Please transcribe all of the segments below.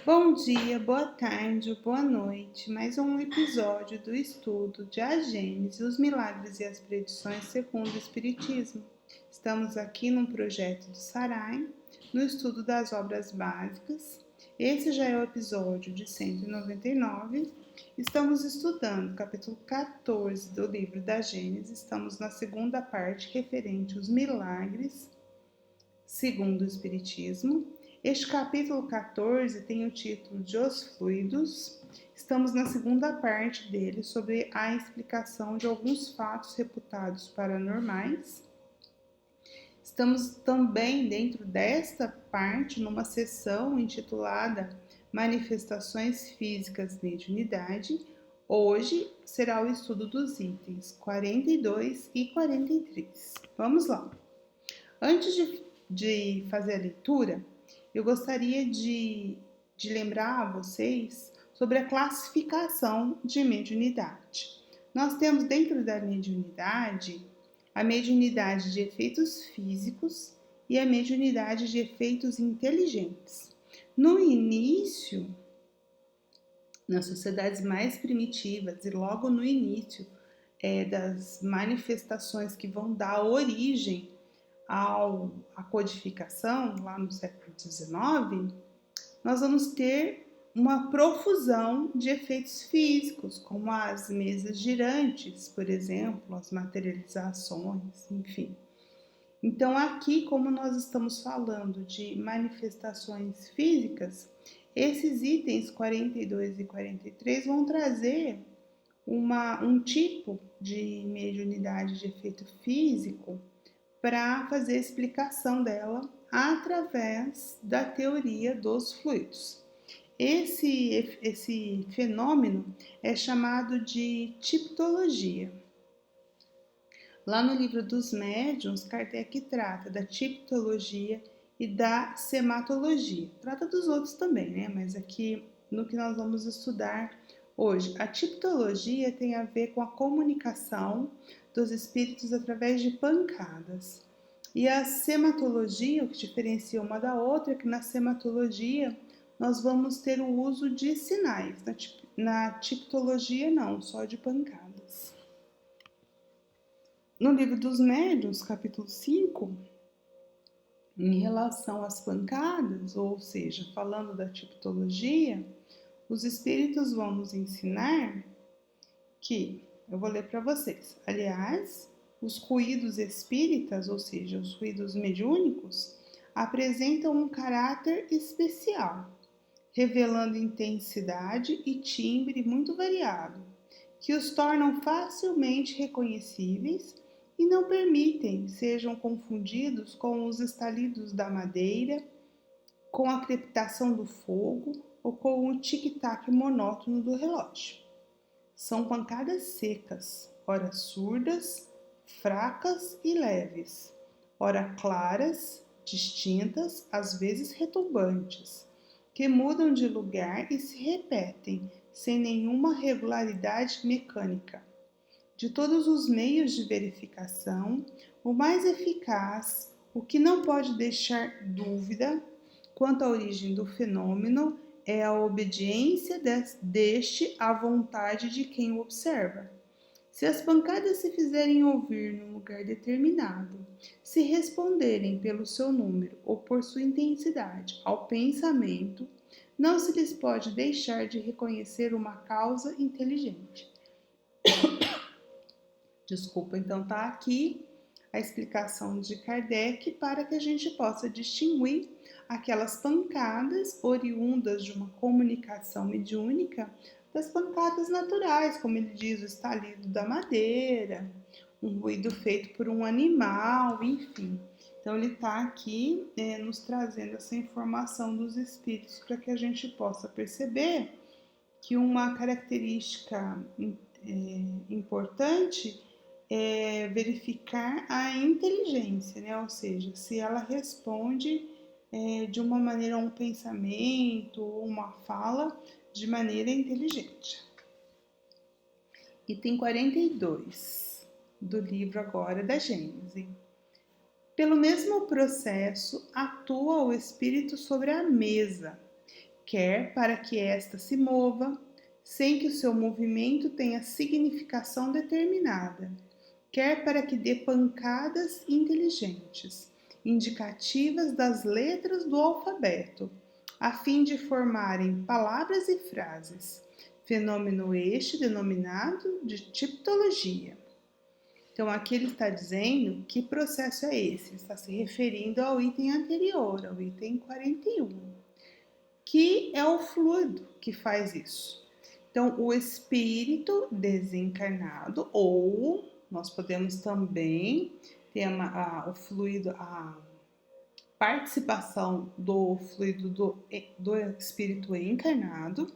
Bom dia, boa tarde, boa noite. Mais um episódio do estudo de A Gênese, os milagres e as predições segundo o Espiritismo. Estamos aqui num projeto do Sarai, no estudo das obras básicas. Esse já é o episódio de 199. Estamos estudando o capítulo 14 do livro da Gênese. Estamos na segunda parte referente aos milagres segundo o Espiritismo. Este capítulo 14 tem o título de Os Fluidos. Estamos na segunda parte dele, sobre a explicação de alguns fatos reputados paranormais. Estamos também dentro desta parte numa sessão intitulada Manifestações Físicas de Mediunidade. Hoje será o estudo dos itens 42 e 43. Vamos lá. Antes de fazer a leitura, eu gostaria de lembrar a vocês sobre a classificação de mediunidade. Nós temos dentro da mediunidade a mediunidade de efeitos físicos e a mediunidade de efeitos inteligentes. No início, nas sociedades mais primitivas e logo no início das manifestações que vão dar origem à codificação, lá no século XIX, nós vamos ter uma profusão de efeitos físicos, como as mesas girantes, por exemplo, as materializações, enfim. Então, aqui, como nós estamos falando de manifestações físicas, esses itens 42 e 43 vão trazer um tipo de mediunidade de efeito físico para fazer a explicação dela através da teoria dos fluidos. Esse fenômeno é chamado de tipologia. Lá no livro dos médiuns, Kardec trata da tipologia e da sematologia. Trata dos outros também, né? Mas aqui no que nós vamos estudar hoje, a tipologia tem a ver com a comunicação dos espíritos através de pancadas. E a sematologia, o que diferencia uma da outra, é que na sematologia nós vamos ter o uso de sinais. Na tipologia não, só de pancadas. No livro dos médiuns, capítulo 5, em relação às pancadas, ou seja, falando da tipologia, os espíritos vão nos ensinar que, eu vou ler para vocês, aliás, os ruídos espíritas, ou seja, os ruídos mediúnicos, apresentam um caráter especial, revelando intensidade e timbre muito variado, que os tornam facilmente reconhecíveis e não permitem sejam confundidos com os estalidos da madeira, com a crepitação do fogo ou com o tic-tac monótono do relógio. São pancadas secas, ora surdas, fracas e leves, ora claras, distintas, às vezes retumbantes, que mudam de lugar e se repetem sem nenhuma regularidade mecânica. De todos os meios de verificação, o mais eficaz, o que não pode deixar dúvida quanto à origem do fenômeno, é a obediência deste à vontade de quem o observa. Se as pancadas se fizerem ouvir num lugar determinado, se responderem pelo seu número ou por sua intensidade ao pensamento, não se lhes pode deixar de reconhecer uma causa inteligente. Desculpa, então tá aqui a explicação de Kardec para que a gente possa distinguir aquelas pancadas oriundas de uma comunicação mediúnica das pancadas naturais, como ele diz, o estalido da madeira, um ruído feito por um animal, enfim. Então ele está aqui nos trazendo essa informação dos espíritos para que a gente possa perceber que uma característica importante é verificar a inteligência, né? Ou seja, se ela responde de uma maneira a um pensamento ou uma fala de maneira inteligente. Item 42 do livro agora da Gênese. Pelo mesmo processo, atua o espírito sobre a mesa, quer para que esta se mova, sem que o seu movimento tenha significação determinada, quer para que dê pancadas inteligentes, indicativas das letras do alfabeto, a fim de formarem palavras e frases, fenômeno este denominado de tipologia. Então, aqui ele está dizendo que processo é esse? Ele está se referindo ao item anterior, ao item 41, que é o fluido que faz isso. Então, o espírito desencarnado, ou nós podemos também ter o fluido, a participação do fluido do espírito encarnado,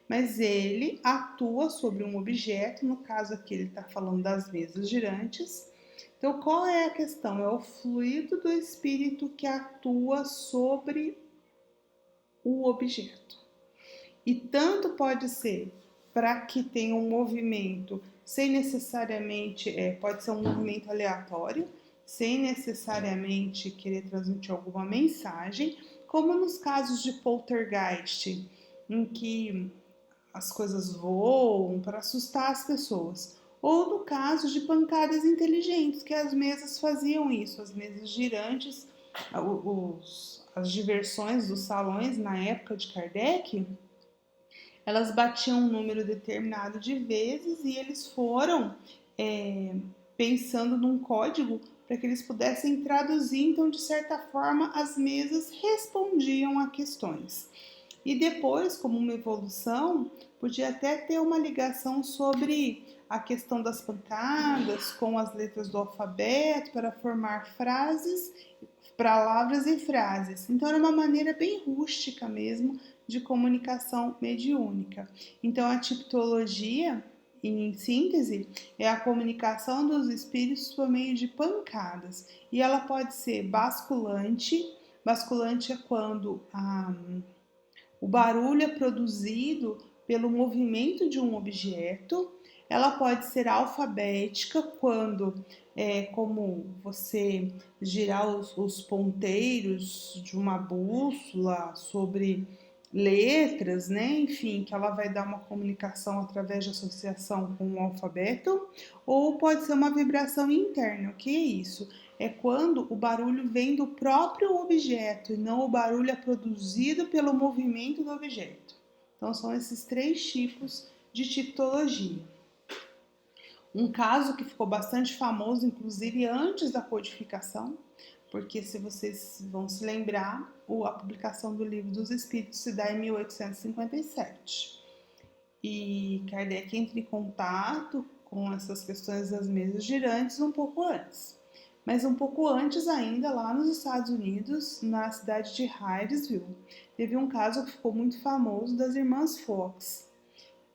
mas ele atua sobre um objeto, no caso aqui ele está falando das mesas girantes. Então, qual é a questão? É o fluido do espírito que atua sobre o objeto. E tanto pode ser para que tenha um movimento sem necessariamente, pode ser um movimento aleatório, sem necessariamente querer transmitir alguma mensagem, como nos casos de poltergeist, em que as coisas voam para assustar as pessoas. Ou no caso de pancadas inteligentes, que as mesas faziam isso, as mesas girantes, as diversões dos salões na época de Kardec, elas batiam um número determinado de vezes e eles foram pensando num código para que eles pudessem traduzir. Então, de certa forma, as mesas respondiam a questões. E depois, como uma evolução, podia até ter uma ligação sobre a questão das pancadas com as letras do alfabeto para formar frases, palavras e frases. Então, era uma maneira bem rústica mesmo de comunicação mediúnica. Então, a tipologia, em síntese, é a comunicação dos espíritos por meio de pancadas. E ela pode ser basculante. Basculante é quando o barulho é produzido pelo movimento de um objeto. Ela pode ser alfabética, quando como você girar os ponteiros de uma bússola sobre letras, né? Enfim, que ela vai dar uma comunicação através de associação com o alfabeto, ou pode ser uma vibração interna. O que é isso? É quando o barulho vem do próprio objeto e não o barulho é produzido pelo movimento do objeto. Então, são esses 3 tipos de tipologia. Um caso que ficou bastante famoso, inclusive antes da codificação, porque se vocês vão se lembrar, a publicação do Livro dos Espíritos se dá em 1857. E Kardec entra em contato com essas questões das mesas girantes um pouco antes. Mas um pouco antes ainda, lá nos Estados Unidos, na cidade de Hydesville, teve um caso que ficou muito famoso das irmãs Fox.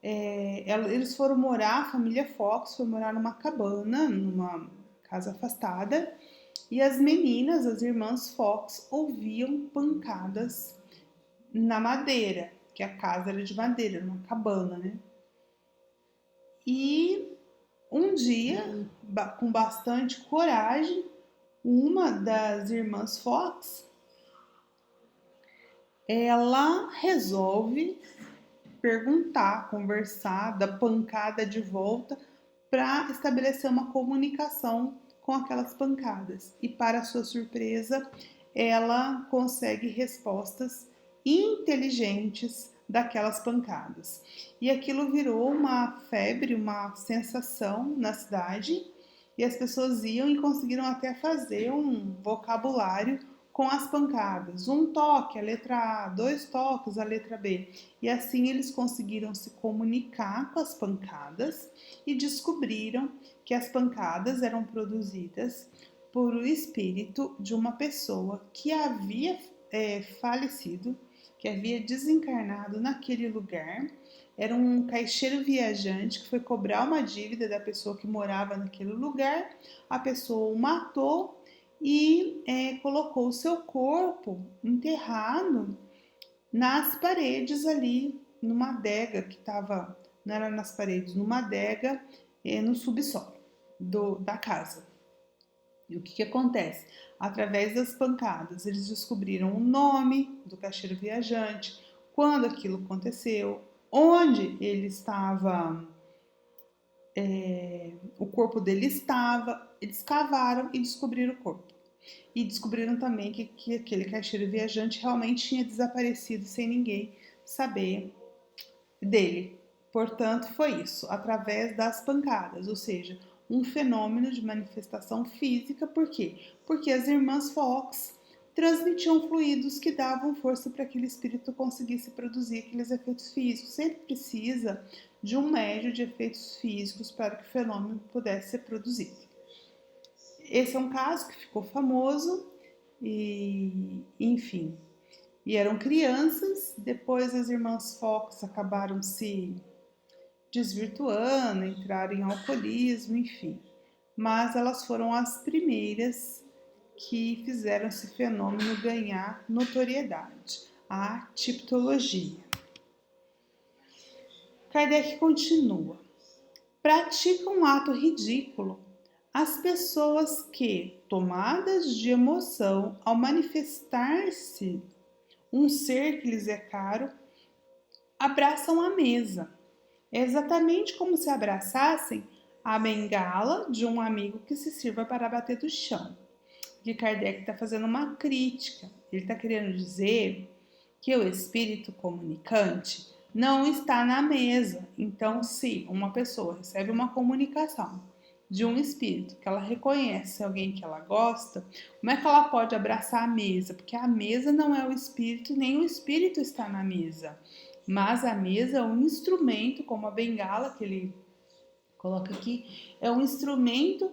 Eles foram morar, a família Fox foi morar numa cabana, numa casa afastada, e as meninas, as irmãs Fox, ouviam pancadas na madeira, que a casa era de madeira, numa cabana, né? E um dia, com bastante coragem, uma das irmãs Fox, ela resolve perguntar, conversar, dar pancada de volta para estabelecer uma comunicação com aquelas pancadas. E, para sua surpresa, ela consegue respostas inteligentes daquelas pancadas. E aquilo virou uma febre, uma sensação na cidade, e as pessoas iam e conseguiram até fazer um vocabulário com as pancadas. Um toque, a letra A, 2 toques, a letra B. E assim eles conseguiram se comunicar com as pancadas e descobriram que as pancadas eram produzidas por o espírito de uma pessoa que havia falecido, que havia desencarnado naquele lugar. Era um caixeiro viajante que foi cobrar uma dívida da pessoa que morava naquele lugar. A pessoa o matou e colocou o seu corpo enterrado nas paredes ali, numa adega que estava, não era nas paredes, numa adega no subsolo da casa. E o que acontece? Através das pancadas, eles descobriram o nome do caixeiro viajante, quando aquilo aconteceu, onde ele estava, o corpo dele estava. Eles cavaram e descobriram o corpo. E descobriram também que aquele caixeiro viajante realmente tinha desaparecido sem ninguém saber dele. Portanto, foi isso, através das pancadas, ou seja, um fenômeno de manifestação física. Por quê? Porque as irmãs Fox transmitiam fluidos que davam força para aquele espírito conseguisse produzir aqueles efeitos físicos. Sempre precisa de um médio de efeitos físicos para que o fenômeno pudesse ser produzido. Esse é um caso que ficou famoso e, enfim, e eram crianças. Depois as irmãs Fox acabaram se desvirtuando, entraram em alcoolismo, enfim. Mas elas foram as primeiras que fizeram esse fenômeno ganhar notoriedade, a tipologia. Kardec continua. Pratica um ato ridículo as pessoas que, tomadas de emoção ao manifestar-se um ser que lhes é caro, abraçam a mesa. É exatamente como se abraçassem a bengala de um amigo que se sirva para bater do chão. Que Kardec está fazendo uma crítica. Ele está querendo dizer que o espírito comunicante não está na mesa. Então, se uma pessoa recebe uma comunicação de um espírito que ela reconhece alguém que ela gosta, como é que ela pode abraçar a mesa? Porque a mesa não é o espírito, nem o espírito está na mesa. Mas a mesa é um instrumento, como a bengala que ele coloca aqui, é um instrumento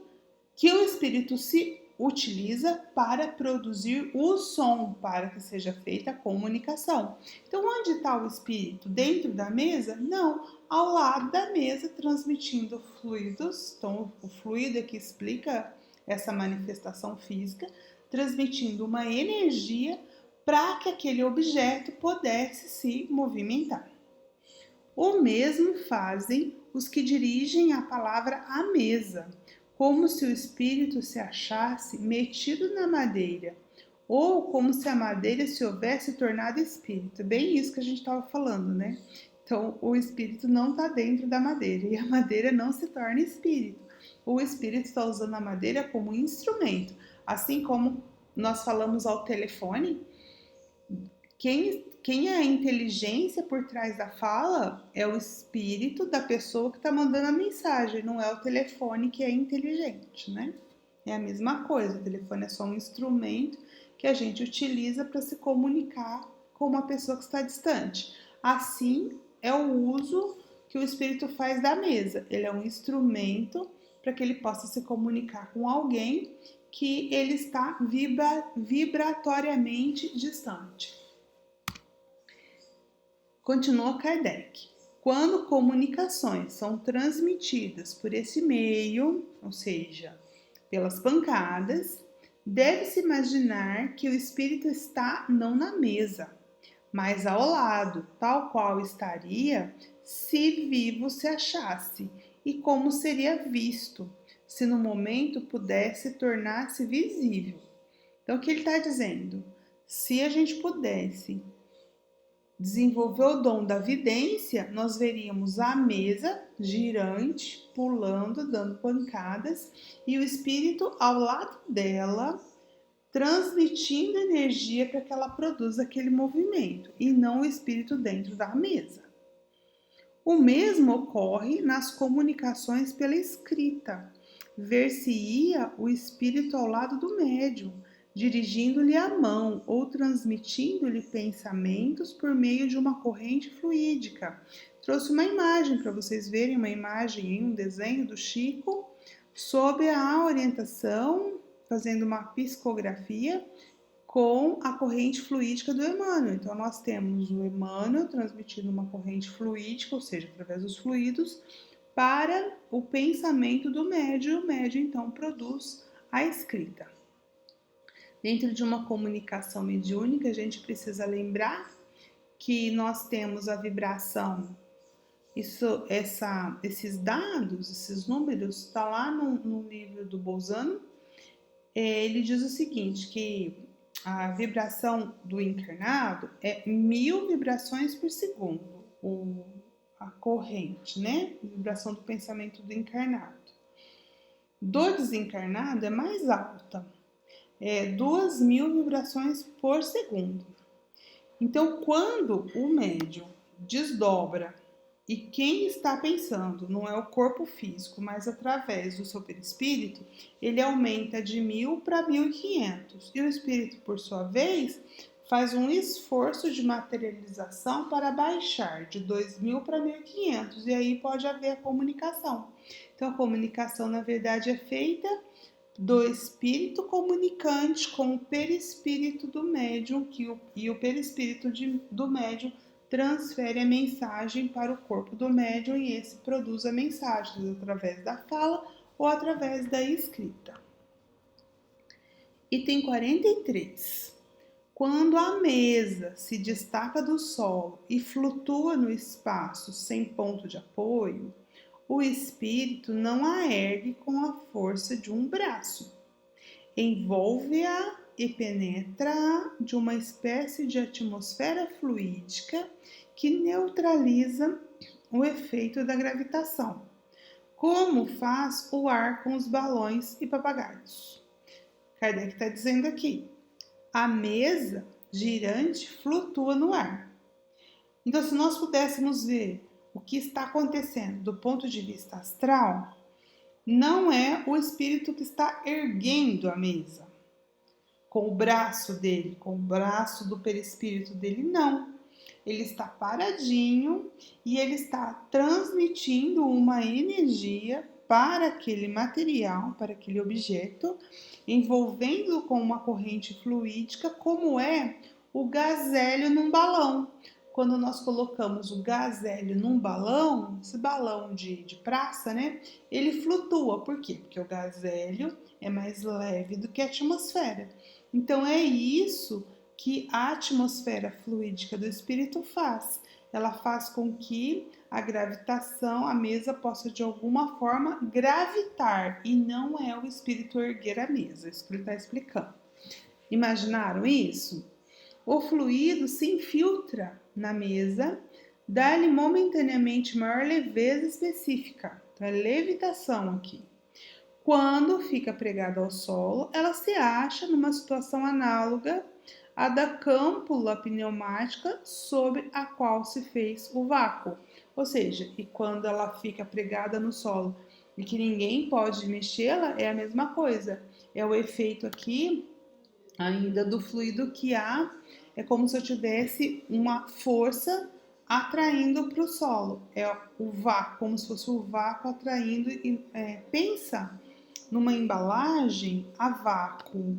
que o espírito se utiliza para produzir o som, para que seja feita a comunicação. Então, onde está o espírito? Dentro da mesa? Não, ao lado da mesa, transmitindo fluidos. Então, o fluido é que explica essa manifestação física, transmitindo uma energia para que aquele objeto pudesse se movimentar. O mesmo fazem os que dirigem a palavra à mesa, como se o espírito se achasse metido na madeira, ou como se a madeira se houvesse tornado espírito. Bem isso que a gente estava falando, né? Então, o espírito não está dentro da madeira e a madeira não se torna espírito. O espírito está usando a madeira como instrumento. Assim como nós falamos ao telefone, quem é a inteligência por trás da fala é o espírito da pessoa que está mandando a mensagem, não é o telefone que é inteligente, né? É a mesma coisa, o telefone é só um instrumento que a gente utiliza para se comunicar com uma pessoa que está distante. Assim é o uso que o espírito faz da mesa. Ele é um instrumento para que ele possa se comunicar com alguém que ele está vibratoriamente distante. Continua Kardec. Quando comunicações são transmitidas por esse meio, ou seja, pelas pancadas, deve-se imaginar que o espírito está não na mesa, mas ao lado, tal qual estaria se vivo se achasse, e como seria visto, se no momento pudesse tornar-se visível. Então, o que ele está dizendo? Se a gente pudesse desenvolver o dom da vidência, nós veríamos a mesa girante, pulando, dando pancadas, e o espírito ao lado dela, transmitindo energia para que ela produza aquele movimento, e não o espírito dentro da mesa. O mesmo ocorre nas comunicações pela escrita. Ver-se-ia o espírito ao lado do médium, dirigindo-lhe a mão ou transmitindo-lhe pensamentos por meio de uma corrente fluídica. Trouxe uma imagem para vocês verem, uma imagem em um desenho do Chico, sob a orientação, fazendo uma psicografia com a corrente fluídica do Emmanuel. Então, nós temos o Emmanuel transmitindo uma corrente fluídica, ou seja, através dos fluidos, para o pensamento do médium. O médium, então, produz a escrita. Dentro de uma comunicação mediúnica, a gente precisa lembrar que nós temos a vibração. Esses dados, esses números, está lá no livro do Bolzano. Ele diz o seguinte, que a vibração do encarnado é 1000 vibrações por segundo, a corrente, né? A vibração do pensamento do encarnado. Do desencarnado é mais alta, é 2000 vibrações por segundo. Então, quando o médium desdobra, e quem está pensando não é o corpo físico, mas através do seu perispírito, ele aumenta de 1000 para 1500. E o espírito, por sua vez, faz um esforço de materialização para baixar de 2000 para 1500. E aí pode haver a comunicação. Então, a comunicação, na verdade, é feita do espírito comunicante com o perispírito do médium, e o perispírito do médium transfere a mensagem para o corpo do médium e esse produz a mensagem através da fala ou através da escrita. Item 43. Quando a mesa se destaca do solo e flutua no espaço sem ponto de apoio, o espírito não a ergue com a força de um braço. Envolve-a e penetra de uma espécie de atmosfera fluídica que neutraliza o efeito da gravitação, como faz o ar com os balões e papagaios. Kardec está dizendo aqui, a mesa girante flutua no ar. Então, se nós pudéssemos ver o que está acontecendo do ponto de vista astral, não é o espírito que está erguendo a mesa com o braço dele, com o braço do perispírito dele, não. Ele está paradinho e ele está transmitindo uma energia para aquele material, para aquele objeto, envolvendo com uma corrente fluídica, como é o gás hélio num balão. Quando nós colocamos o gás hélio num balão, esse balão de praça, né? Ele flutua. Por quê? Porque o gás hélio é mais leve do que a atmosfera. Então, é isso que a atmosfera fluídica do espírito faz. Ela faz com que a gravitação, a mesa possa de alguma forma gravitar, e não é o espírito erguer a mesa, isso que ele está explicando. Imaginaram isso? O fluido se infiltra na mesa, dá-lhe momentaneamente maior leveza específica. Então, é levitação aqui. Quando fica pregada ao solo, ela se acha numa situação análoga à da câmpula pneumática sobre a qual se fez o vácuo. Ou seja, e quando ela fica pregada no solo e que ninguém pode mexê-la, é a mesma coisa. É o efeito aqui ainda do fluido que há, é como se eu tivesse uma força atraindo para o solo. É o vácuo, como se fosse o vácuo atraindo. Pensa numa embalagem a vácuo.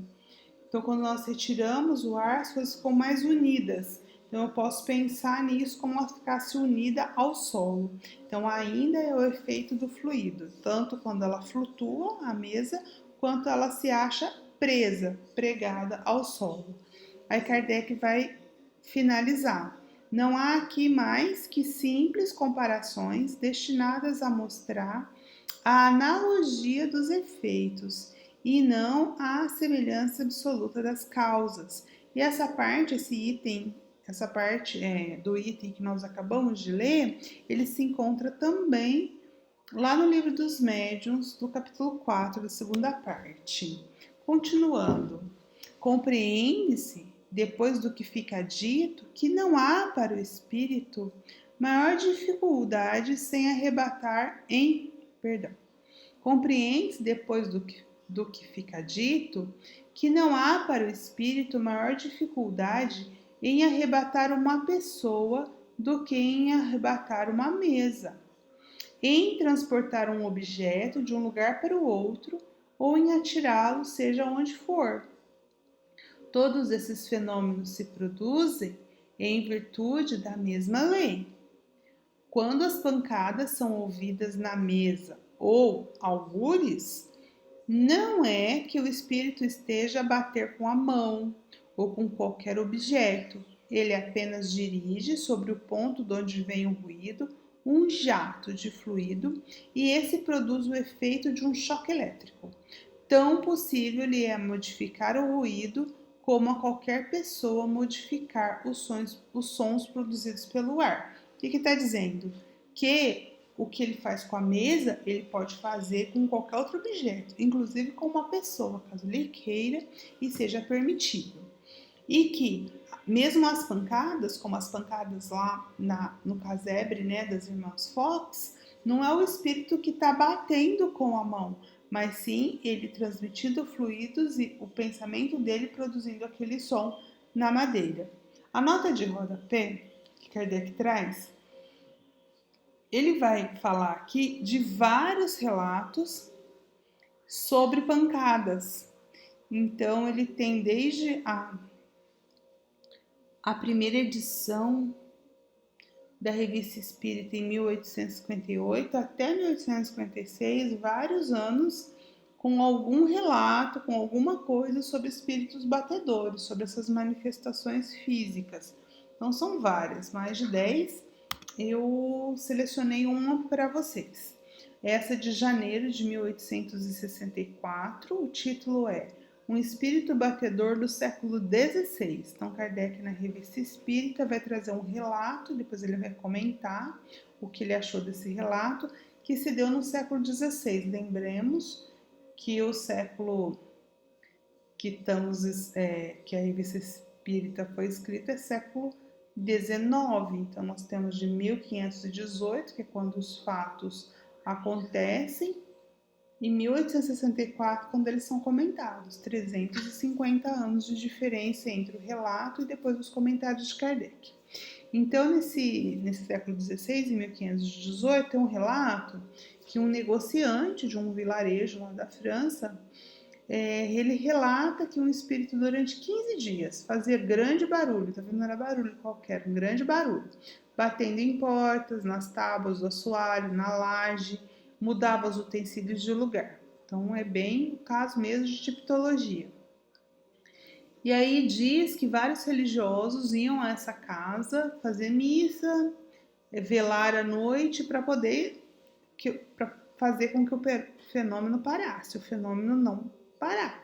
Então, quando nós retiramos o ar, as coisas ficam mais unidas. Então, eu posso pensar nisso como ela ficasse unida ao solo. Então, ainda é o efeito do fluido, tanto quando ela flutua, a mesa, quanto ela se acha presa, pregada ao solo. Aí Kardec vai finalizar. Não há aqui mais que simples comparações destinadas a mostrar a analogia dos efeitos e não a semelhança absoluta das causas. E essa parte do item que nós acabamos de ler, ele se encontra também lá no Livro dos Médiuns, do capítulo 4, da segunda parte. Continuando, compreende-se, depois do que fica dito, que não há para o espírito maior dificuldade sem arrebatar Compreende-se, depois do que fica dito, que não há para o espírito maior dificuldade em arrebatar uma pessoa do que em arrebatar uma mesa, em transportar um objeto de um lugar para o outro ou em atirá-lo, seja onde for. Todos esses fenômenos se produzem em virtude da mesma lei. Quando as pancadas são ouvidas na mesa ou algures, não é que o espírito esteja a bater com a mão ou com qualquer objeto. Ele apenas dirige sobre o ponto de onde vem o ruído um jato de fluido e esse produz o efeito de um choque elétrico. Tão possível lhe é modificar o ruído como a qualquer pessoa modificar os sons produzidos pelo ar. O que está dizendo? Que o que ele faz com a mesa, ele pode fazer com qualquer outro objeto, inclusive com uma pessoa, caso ele queira e seja permitido. E que mesmo as pancadas, como as pancadas lá no casebre, né, das irmãs Fox, não é o espírito que está batendo com a mão, mas sim ele transmitindo fluidos e o pensamento dele produzindo aquele som na madeira. A nota de rodapé que Kardec traz, ele vai falar aqui de vários relatos sobre pancadas. Então ele tem desde a primeira edição da Revista Espírita em 1858 até 1856, vários anos com algum relato, com alguma coisa sobre espíritos batedores, sobre essas manifestações físicas. Então são várias, mais de 10. Eu selecionei uma para vocês. Essa de janeiro de 1864, o título é Um Espírito Batedor do século XVI. Então, Kardec, na Revista Espírita, vai trazer um relato, depois ele vai comentar o que ele achou desse relato, que se deu no século XVI. Lembremos que o século que a Revista Espírita foi escrita é século XIX. Então, nós temos de 1518, que é quando os fatos acontecem, e 1864, quando eles são comentados, 350 anos de diferença entre o relato e depois os comentários de Kardec. Então, nesse século XVI, em 1518, tem um relato que um negociante de um vilarejo lá da França, ele relata que um espírito durante 15 dias fazia grande barulho, tá vendo? Não era barulho qualquer, um grande barulho, batendo em portas, nas tábuas do assoalho, na laje, mudava os utensílios de lugar. Então é bem o caso mesmo de tipologia. E aí diz que vários religiosos iam a essa casa fazer missa, velar à noite para fazer com que o fenômeno parasse. O fenômeno não parava.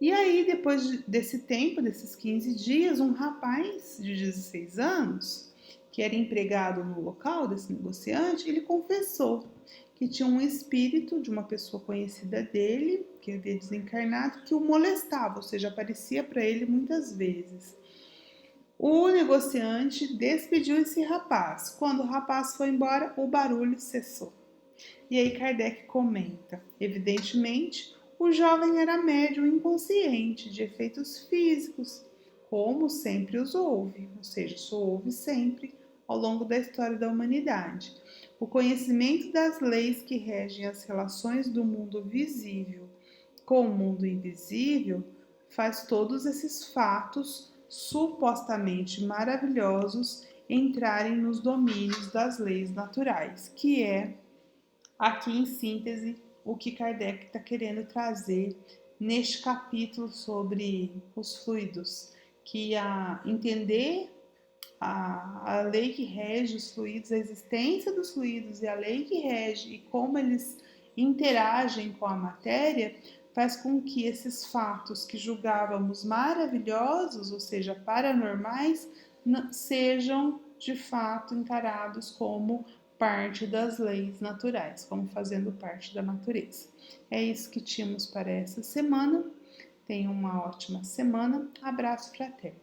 E aí, depois desse tempo, desses 15 dias, um rapaz de 16 anos, que era empregado no local desse negociante, ele confessou que tinha um espírito de uma pessoa conhecida dele, que havia desencarnado, que o molestava, ou seja, aparecia para ele muitas vezes. O negociante despediu esse rapaz. Quando o rapaz foi embora, o barulho cessou. E aí Kardec comenta, evidentemente, o jovem era médium inconsciente de efeitos físicos, como sempre os houve, ou seja, isso houve sempre ao longo da história da humanidade. O conhecimento das leis que regem as relações do mundo visível com o mundo invisível faz todos esses fatos supostamente maravilhosos entrarem nos domínios das leis naturais, que é, aqui em síntese, o que Kardec está querendo trazer neste capítulo sobre os fluidos, que entender a lei que rege os fluidos, a existência dos fluidos e a lei que rege e como eles interagem com a matéria, faz com que esses fatos que julgávamos maravilhosos, ou seja, paranormais, sejam de fato encarados como parte das leis naturais, como fazendo parte da natureza. É isso que tínhamos para essa semana. Tenha uma ótima semana. Abraço fraterno.